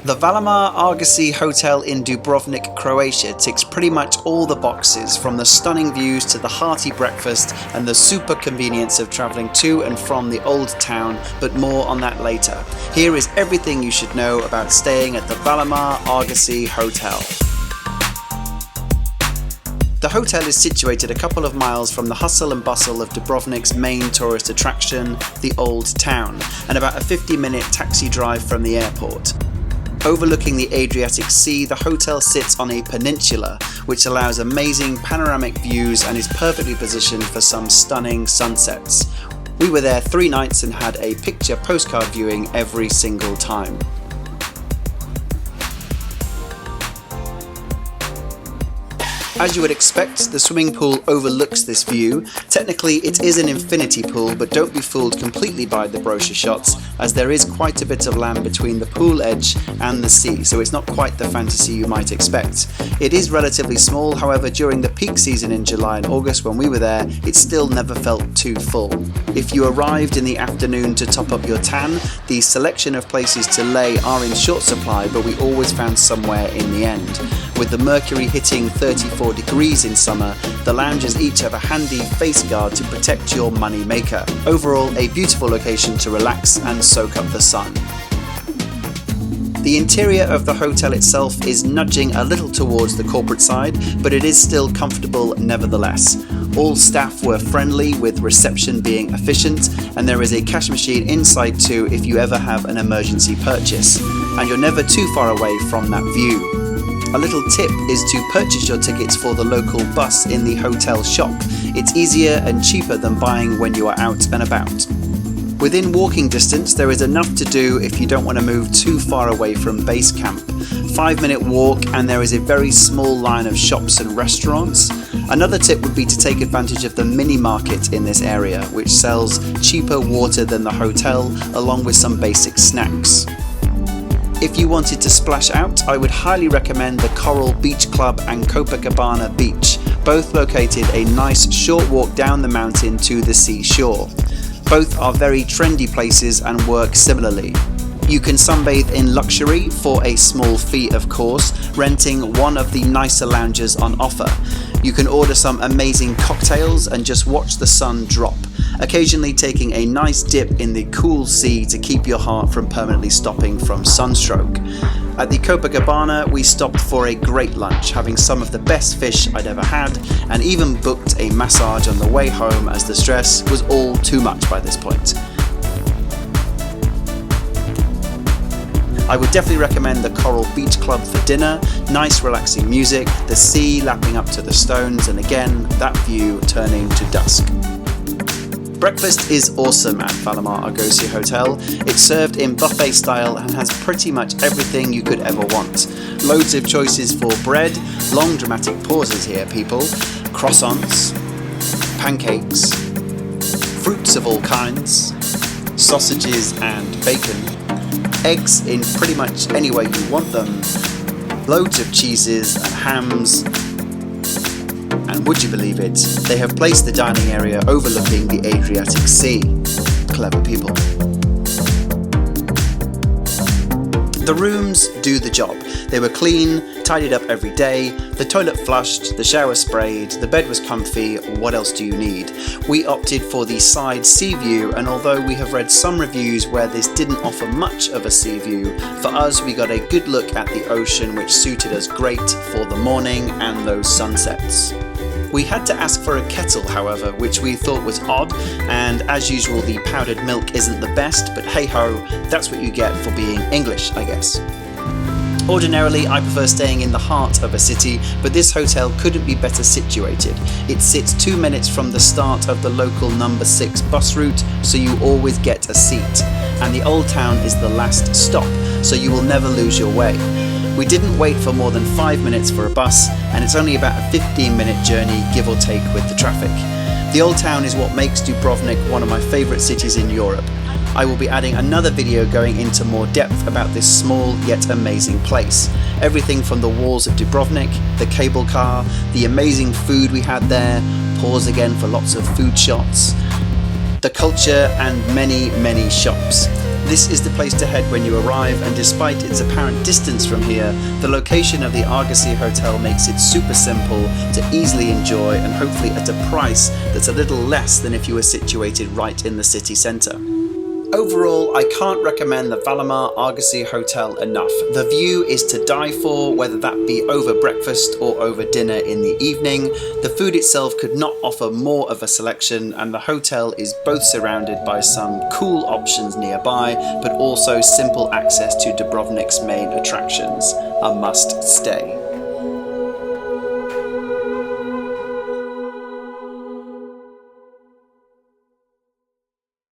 The Valamar Argosy Hotel in Dubrovnik, Croatia ticks pretty much all the boxes, from the stunning views to the hearty breakfast and the super convenience of travelling to and from the old town, but more on that later. Here is everything you should know about staying at the Valamar Argosy Hotel. The hotel is situated a couple of miles from the hustle and bustle of Dubrovnik's main tourist attraction, the Old Town, and about a 50-minute taxi drive from the airport. Overlooking the Adriatic Sea, the hotel sits on a peninsula, which allows amazing panoramic views and is perfectly positioned for some stunning sunsets. We were there 3 nights and had a picture postcard viewing every single time. As you would expect, the swimming pool overlooks this view. Technically, it is an infinity pool, but don't be fooled completely by the brochure shots, as there is quite a bit of land between the pool edge and the sea, so it's not quite the fantasy you might expect. It is relatively small, however, during the peak season in July and August when we were there, it still never felt too full. If you arrived in the afternoon to top up your tan, the selection of places to lay are in short supply, but we always found somewhere in the end. With the mercury hitting 34 degrees in summer, the lounges each have a handy face guard to protect your money maker. Overall, a beautiful location to relax and soak up the sun. The interior of the hotel itself is nudging a little towards the corporate side, but it is still comfortable nevertheless. All staff were friendly, with reception being efficient, and there is a cash machine inside too if you ever have an emergency purchase. And you're never too far away from that view. A little tip is to purchase your tickets for the local bus in the hotel shop. It's easier and cheaper than buying when you are out and about. Within walking distance, there is enough to do if you don't want to move too far away from base camp. 5-minute walk and there is a very small line of shops and restaurants. Another tip would be to take advantage of the mini market in this area, which sells cheaper water than the hotel, along with some basic snacks. If you wanted to splash out, I would highly recommend the Coral Beach Club and Copacabana Beach, both located a nice short walk down the mountain to the seashore. Both are very trendy places and work similarly. You can sunbathe in luxury for a small fee, of course, renting one of the nicer lounges on offer. You can order some amazing cocktails and just watch the sun drop, occasionally taking a nice dip in the cool sea to keep your heart from permanently stopping from sunstroke. At the Copacabana, we stopped for a great lunch, having some of the best fish I'd ever had, and even booked a massage on the way home as the stress was all too much by this point. I would definitely recommend the Coral Beach Club for dinner. Nice relaxing music, the sea lapping up to the stones, and again, that view turning to dusk. Breakfast is awesome at Valamar Argosy Hotel. It's served in buffet style and has pretty much everything you could ever want. Loads of choices for bread, long dramatic pauses here people, croissants, pancakes, fruits of all kinds, sausages and bacon, eggs in pretty much any way you want them, loads of cheeses and hams, and would you believe it, they have placed the dining area overlooking the Adriatic Sea. Clever people. The rooms do the job. They were clean, tidied up every day, the toilet flushed, the shower sprayed, the bed was comfy. What else do you need? We opted for the side sea view, and although we have read some reviews where this didn't offer much of a sea view, for us we got a good look at the ocean, which suited us great for the morning and those sunsets. We had to ask for a kettle, however, which we thought was odd, and as usual the powdered milk isn't the best, but hey ho, that's what you get for being English, I guess. Ordinarily, I prefer staying in the heart of a city, but this hotel couldn't be better situated. It sits 2 minutes from the start of the local number 6 bus route, so you always get a seat. And the Old Town is the last stop, so you will never lose your way. We didn't wait for more than 5 minutes for a bus, and it's only about a 15-minute journey, give or take, with the traffic. The Old Town is what makes Dubrovnik one of my favourite cities in Europe. I will be adding another video going into more depth about this small yet amazing place. Everything from the walls of Dubrovnik, the cable car, the amazing food we had there, pause again for lots of food shots, the culture and many shops. This is the place to head when you arrive, and despite its apparent distance from here, the location of the Argosy Hotel makes it super simple to easily enjoy, and hopefully at a price that's a little less than if you were situated right in the city centre. Overall, I can't recommend the Valamar Argosy Hotel enough. The view is to die for, whether that be over breakfast or over dinner in the evening. The food itself could not offer more of a selection, and the hotel is both surrounded by some cool options nearby, but also simple access to Dubrovnik's main attractions. A must stay.